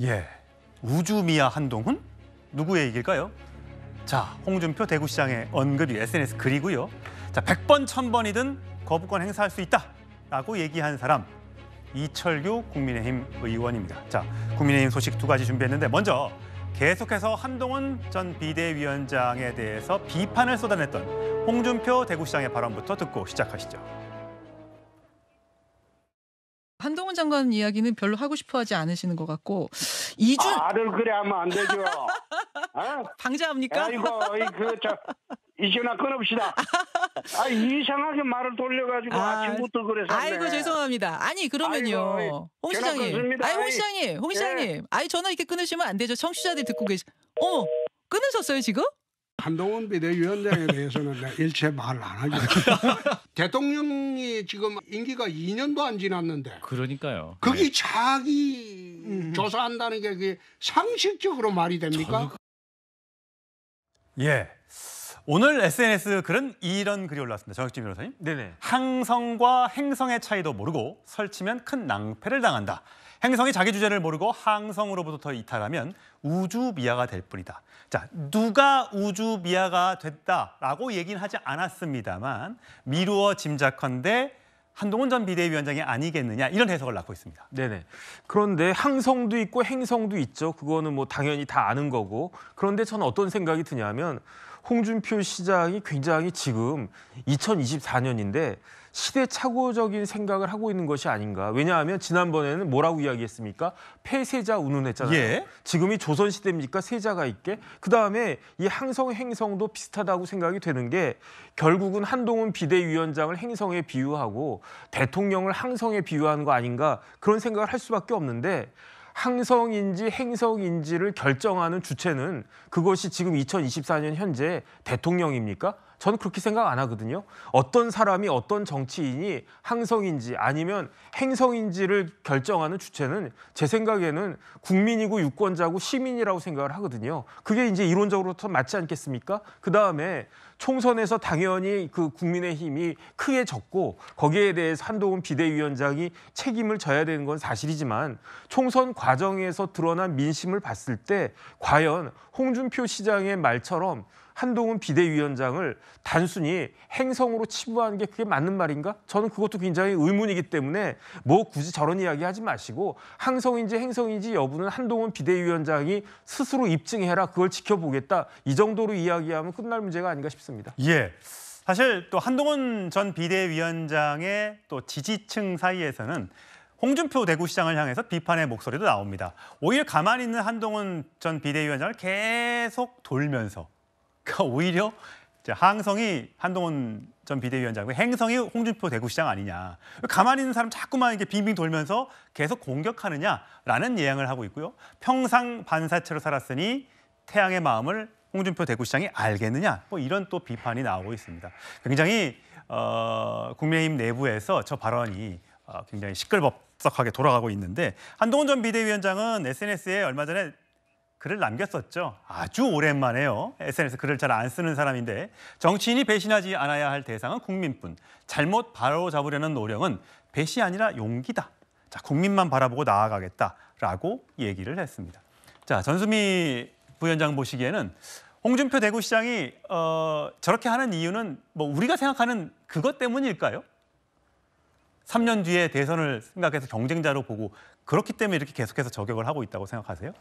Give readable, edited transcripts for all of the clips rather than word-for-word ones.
예, 우주미아 한동훈? 누구의 얘기일까요? 자, 홍준표 대구시장의 언급이 SNS 글이고요. 자, 100번, 1000번이든 거부권 행사할 수 있다라고 얘기한 사람, 이철규 국민의힘 의원입니다. 자, 국민의힘 소식 두 가지 준비했는데 먼저 계속해서 한동훈 전 비대위원장에 대해서 비판을 쏟아냈던 홍준표 대구시장의 발언부터 듣고 시작하시죠. 한동훈 장관 이야기는 별로 하고 싶어하지 않으시는 것 같고 말을 그래 하면 안 되죠. 어? 방자합니까? 아이고 이전화 끊읍시다. 이상하게 말을 돌려가지고 아침부터 그래서. 아이고 죄송합니다. 아니 그러면요, 아이고, 홍 시장님. 홍 시장님. 예. 아니 전화 이렇게 끊으시면 안 되죠. 청취자들이 듣고 어머, 끊으셨어요 지금? 한동훈 비대위원장에 대해서는 일체 말 안 하죠. 대통령이 지금 임기가 2년도 안 지났는데. 그러니까요. 그게 자기 조사한다는 게 그게 상식적으로 말이 됩니까? 예, 오늘 SNS 글은 이런 글이 올라왔습니다. 정혁진 변호사님. 네네. 항성과 행성의 차이도 모르고 설치면 큰 낭패를 당한다. 행성이 자기 주제를 모르고 항성으로부터 이탈하면 우주미아가 될 뿐이다. 자, 누가 우주미아가 됐다라고 얘기는 하지 않았습니다만 미루어 짐작컨대 한동훈 전 비대위원장이 아니겠느냐, 이런 해석을 낳고 있습니다. 네네. 그런데 항성도 있고 행성도 있죠. 그거는 뭐 당연히 다 아는 거고. 그런데 저는 어떤 생각이 드냐면 홍준표 시장이 굉장히 지금 2024년인데 시대착오적인 생각을 하고 있는 것이 아닌가. 왜냐하면 지난번에는 뭐라고 이야기했습니까? 폐세자 운운했잖아요. 예. 지금이 조선시대입니까? 세자가 있게. 그다음에 이 항성, 행성도 비슷하다고 생각이 되는 게 결국은 한동훈 비대위원장을 행성에 비유하고 대통령을 항성에 비유하는 거 아닌가, 그런 생각을 할 수밖에 없는데, 항성인지 행성인지를 결정하는 주체는 그것이 지금 2024년 현재 대통령입니까? 저는 그렇게 생각 안 하거든요. 어떤 사람이, 어떤 정치인이 항성인지 아니면 행성인지를 결정하는 주체는 제 생각에는 국민이고 유권자고 시민이라고 생각을 하거든요. 그게 이제 이론적으로 더 맞지 않겠습니까? 그다음에 총선에서 당연히 그 국민의힘이 크게 졌고 거기에 대해서 한동훈 비대위원장이 책임을 져야 되는 건 사실이지만 총선 과정에서 드러난 민심을 봤을 때 과연 홍준표 시장의 말처럼 한동훈 비대위원장을 단순히 행성으로 치부하는 게 그게 맞는 말인가? 저는 그것도 굉장히 의문이기 때문에 뭐 굳이 저런 이야기 하지 마시고 항성인지 행성인지 여부는 한동훈 비대위원장이 스스로 입증해라, 그걸 지켜보겠다, 이 정도로 이야기하면 끝날 문제가 아닌가 싶습니다. 예, 사실 또 한동훈 전 비대위원장의 또 지지층 사이에서는 홍준표 대구시장을 향해서 비판의 목소리도 나옵니다. 오히려 가만히 있는 한동훈 전 비대위원장을 계속 돌면서, 그러니까 오히려 항성이 한동훈 전 비대위원장이고 행성이 홍준표 대구시장 아니냐, 가만히 있는 사람 자꾸만 이렇게 빙빙 돌면서 계속 공격하느냐라는 예양을 하고 있고요. 평상 반사체로 살았으니 태양의 마음을 홍준표 대구시장이 알겠느냐, 뭐 이런 또 비판이 나오고 있습니다. 굉장히 국민의힘 내부에서 저 발언이 굉장히 시끌벅적하게 돌아가고 있는데, 한동훈 전 비대위원장은 SNS에 얼마 전에 글을 남겼었죠. 아주 오랜만에요. SNS 글을 잘 안 쓰는 사람인데, 정치인이 배신하지 않아야 할 대상은 국민뿐. 잘못 바로잡으려는 노력은 배신이 아니라 용기다. 자, 국민만 바라보고 나아가겠다라고 얘기를 했습니다. 자, 전수미 부위원장 보시기에는 홍준표 대구시장이 저렇게 하는 이유는 뭐 우리가 생각하는 그것 때문일까요? 3년 뒤에 대선을 생각해서 경쟁자로 보고 그렇기 때문에 이렇게 계속해서 저격을 하고 있다고 생각하세요?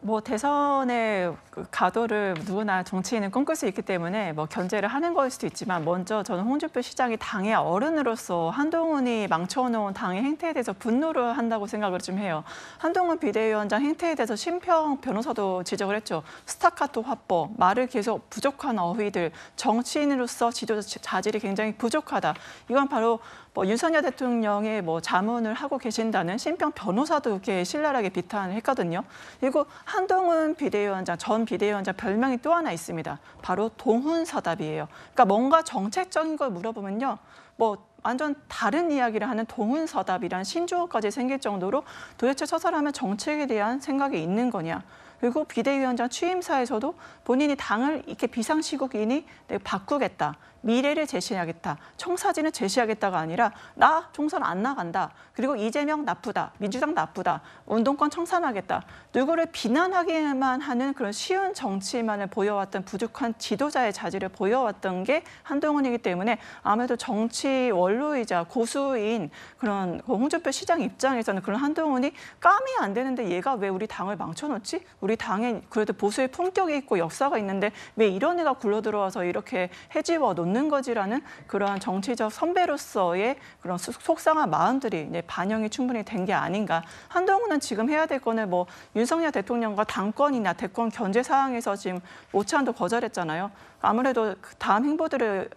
뭐 대선의 가도를 누구나 정치인은 꿈꿀 수 있기 때문에 뭐 견제를 하는 거일 수도 있지만, 먼저 저는 홍준표 시장이 당의 어른으로서 한동훈이 망쳐놓은 당의 행태에 대해서 분노를 한다고 생각을 좀 해요. 한동훈 비대위원장 행태에 대해서 심평 변호사도 지적을 했죠. 스타카토 화법, 말을 계속 부족한 어휘들, 정치인으로서 지도자 자질이 굉장히 부족하다. 이건 바로 뭐 윤석열 대통령의 뭐 자문을 하고 계신다는 심평 변호사도 이렇게 신랄하게 비판을 했거든요. 그리고 한동훈 비대위원장, 전 비대위원장 별명이 또 하나 있습니다. 바로 동훈서답이에요. 그러니까 뭔가 정책적인 걸 물어보면요, 뭐 완전 다른 이야기를 하는 동훈서답이란 신조어까지 생길 정도로 도대체 저 사람은 정책에 대한 생각이 있는 거냐. 그리고 비대위원장 취임사에서도 본인이 당을 이렇게 비상시국이니 내가 바꾸겠다, 미래를 제시하겠다, 청사진을 제시하겠다가 아니라 나 총선 안 나간다, 그리고 이재명 나쁘다, 민주당 나쁘다, 운동권 청산하겠다, 누구를 비난하기만 하는 그런 쉬운 정치만을 보여왔던 부족한 지도자의 자질을 보여왔던 게 한동훈이기 때문에 아무래도 정치 원로이자 고수인 그런 홍준표 시장 입장에서는 그런 한동훈이 까면 안 되는데 얘가 왜 우리 당을 망쳐놓지? 우리 당에 그래도 보수의 품격이 있고 역사가 있는데 왜 이런 애가 굴러들어와서 이렇게 해집어 놓는 거지라는 그런 정치적 선배로서의 그런 속상한 마음들이 이제 반영이 충분히 된 게 아닌가. 한동훈은 지금 해야 될 거는 뭐 윤석열 대통령과 당권이나 대권 견제 사항에서 지금 오찬도 거절했잖아요. 아무래도 다음 행보들을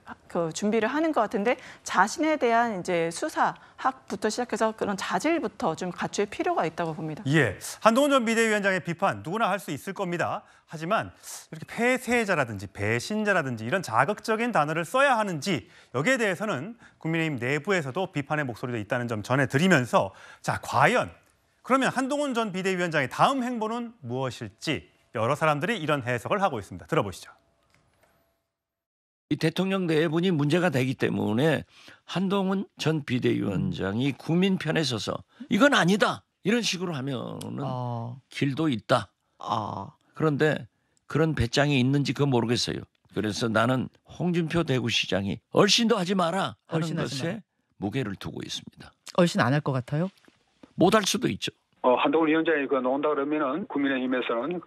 준비를 하는 것 같은데 자신에 대한 이제 수사학부터 시작해서 그런 자질부터 좀 갖출 필요가 있다고 봅니다. 예, 한동훈 전 비대위원장의 비판 누구나 할 수 있을 겁니다. 하지만 이렇게 폐쇄자라든지 배신자라든지 이런 자극적인 단어를 써야 하는지 여기에 대해서는 국민의힘 내부에서도 비판의 목소리도 있다는 점 전해드리면서 자, 과연 그러면 한동훈 전 비대위원장의 다음 행보는 무엇일지 여러 사람들이 이런 해석을 하고 있습니다. 들어보시죠. 이 대통령 내분이 문제가 되기 때문에 한동훈 전 비대위원장이 국민 편에 서서 이건 아니다 이런 식으로 하면은 길도 있다. 그런데 그런 배짱이 있는지 그건 모르겠어요. 그래서 나는 홍준표 대구시장이 얼씬도 하지 마라 하는 것에 무게를 두고 있습니다. 얼씬 안 할 것 같아요? 못할 수도 있죠. 한동훈 위원장이 나온다 그러면은 국민의힘에서는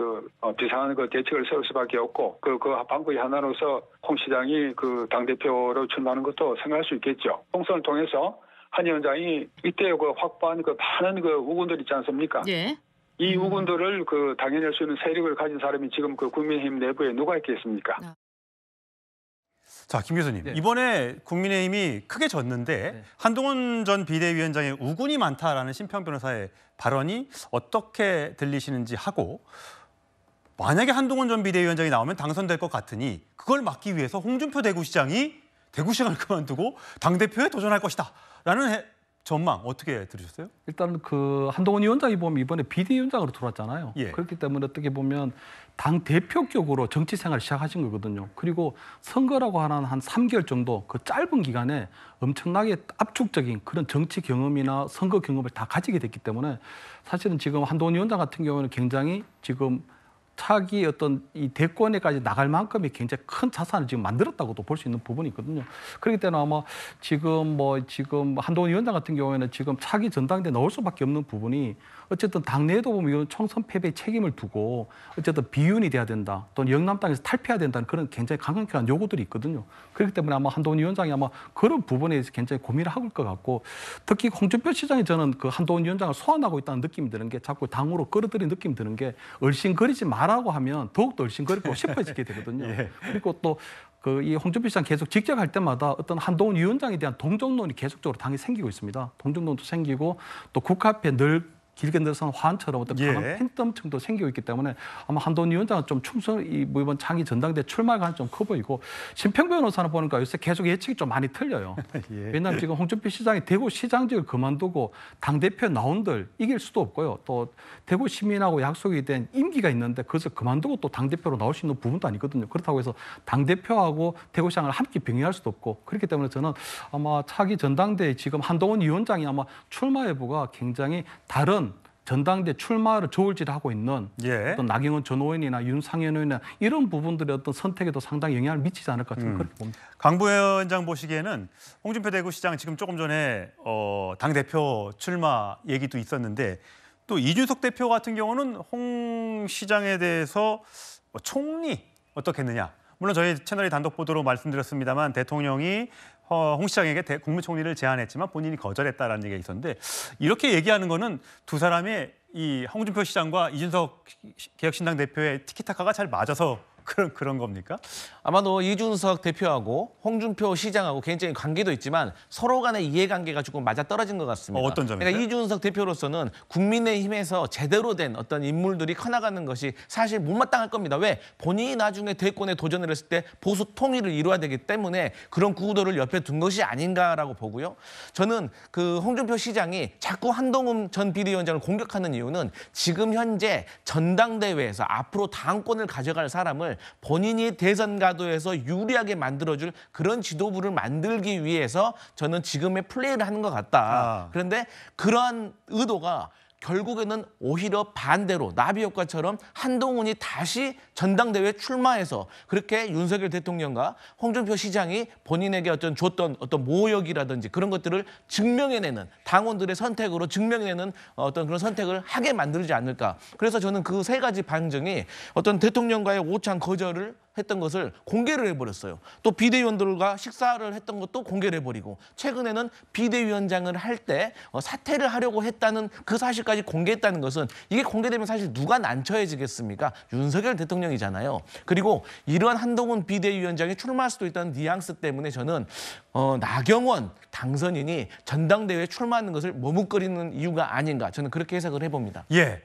비상한 대책을 세울 수밖에 없고 그 방법이 하나로서 홍 시장이 당 대표로 출마하는 것도 생각할 수 있겠죠. 총선을 통해서 한 위원장이 이때 확보한 많은 우군들 있지 않습니까? 예. 이 우군들을 당연할 수 있는 세력을 가진 사람이 지금 국민의힘 내부에 누가 있겠습니까? 자, 김 교수님. 네. 이번에 국민의힘이 크게 졌는데 네. 한동훈 전 비대위원장의 우군이 많다라는 심평 변호사의 발언이 어떻게 들리시는지 하고 만약에 한동훈 전 비대위원장이 나오면 당선될 것 같으니 그걸 막기 위해서 홍준표 대구시장이 대구시장을 그만두고 당대표에 도전할 것이다 라는 전망 어떻게 들으셨어요? 일단 한동훈 위원장이 보면 이번에 비대위원장으로 들어왔잖아요. 예. 그렇기 때문에 어떻게 보면 당 대표격으로 정치 생활을 시작하신 거거든요. 그리고 선거라고 하는 한 3개월 정도 그 짧은 기간에 엄청나게 압축적인 그런 정치 경험이나 선거 경험을 다 가지게 됐기 때문에 사실은 지금 한동훈 위원장 같은 경우는 굉장히 지금 차기 이 대권에까지 나갈 만큼의 굉장히 큰 자산을 지금 만들었다고도 볼 수 있는 부분이 있거든요. 그렇기 때문에 아마 지금 한동훈 위원장 같은 경우에는 지금 차기 전당대에 나올 수밖에 없는 부분이 어쨌든 당내에도 보면 이건 총선 패배의 책임을 두고 어쨌든 비윤이 돼야 된다. 또는 영남당에서 탈피해야 된다는 그런 굉장히 강력한 요구들이 있거든요. 그렇기 때문에 아마 한동훈 위원장이 아마 그런 부분에 대해서 굉장히 고민을 하고 있을 것 같고 특히 홍준표 시장이 저는 한동훈 위원장을 소환하고 있다는 느낌이 드는 게 자꾸 당으로 끌어들이는 느낌이 드는 게 얼씬거리지 마라고 하면 더욱더 얼씬거리고 싶어지게 되거든요. 예. 그리고 또 이 홍준표 시장 계속 직격할 때마다 어떤 한동훈 위원장에 대한 동정론이 계속적으로 당에 생기고 있습니다. 동정론도 생기고 또 국회 앞에 늘 길게 늘어선 화환처럼 어떤 강한 팬덤층도 생기고 있기 때문에 아마 한동훈 위원장은 좀 이번 차기 전당대 출마 가능성이 좀 커 보이고 심평 변호사는 보니까 요새 계속 예측이 좀 많이 틀려요. 예. 왜냐하면 지금 홍준표 시장이 대구 시장직을 그만두고 당대표 나온들 이길 수도 없고요. 또 대구 시민하고 약속이 된 임기가 있는데 그것을 그만두고 또 당대표로 나올 수 있는 부분도 아니거든요. 그렇다고 해서 당대표하고 대구시장을 함께 병행할 수도 없고 그렇기 때문에 저는 아마 차기 전당대에 지금 한동훈 위원장이 아마 출마 여부가 굉장히 다른 전당대 출마를 저울질을 하고 있는 어떤 나경원 전 의원이나 윤상현 의원이나 이런 부분들의 어떤 선택에도 상당히 영향을 미치지 않을까 그렇게 봅니다. 강 부위원장 보시기에는 홍준표 대구시장 지금 조금 전에 당대표 출마 얘기도 있었는데 또 이준석 대표 같은 경우는 홍 시장에 대해서 총리 어떻겠느냐. 물론 저희 채널이 단독 보도로 말씀드렸습니다만 대통령이 홍 시장에게 국무총리를 제안했지만 본인이 거절했다라는 얘기가 있었는데 이렇게 얘기하는 거는 두 사람의 이 홍준표 시장과 이준석 개혁신당 대표의 티키타카가 잘 맞아서 그런 겁니까? 아마도 이준석 대표하고 홍준표 시장하고 개인적인 관계도 있지만 서로 간의 이해관계가 조금 맞아떨어진 것 같습니다. 어떤 점이세요? 그러니까 이준석 대표로서는 국민의힘에서 제대로 된 어떤 인물들이 커나가는 것이 사실 못마땅할 겁니다. 왜? 본인이 나중에 대권에 도전을 했을 때 보수 통일을 이루어야 되기 때문에 그런 구도를 옆에 둔 것이 아닌가라고 보고요. 저는 홍준표 시장이 자꾸 한동훈 전 비대위원장을 공격하는 이유는 지금 현재 전당대회에서 앞으로 당권을 가져갈 사람을 본인이 대선 가도 전라도에서 유리하게 만들어줄 그런 지도부를 만들기 위해서 저는 지금의 플레이를 하는 것 같다. 그런데 그러한 의도가 결국에는 오히려 반대로 나비 효과처럼 한동훈이 다시 전당대회에 출마해서 그렇게 윤석열 대통령과 홍준표 시장이 본인에게 줬던 어떤 모욕이라든지 그런 것들을 증명해내는 당원들의 선택으로 증명해내는 어떤 그런 선택을 하게 만들지 않을까. 그래서 저는 그 세 가지 반증이 어떤 대통령과의 오찬 거절을 했던 것을 공개를 해버렸어요. 또 비대위원들과 식사를 했던 것도 공개를 해버리고 최근에는 비대위원장을 할 때 사퇴를 하려고 했다는 그 사실까지 공개했다는 것은 이게 공개되면 사실 누가 난처해지겠습니까? 윤석열 대통령이잖아요. 그리고 이러한 한동훈 비대위원장이 출마할 수도 있다는 뉘앙스 때문에 저는 나경원 당선인이 전당대회에 출마하는 것을 머뭇거리는 이유가 아닌가 저는 그렇게 해석을 해봅니다. 예.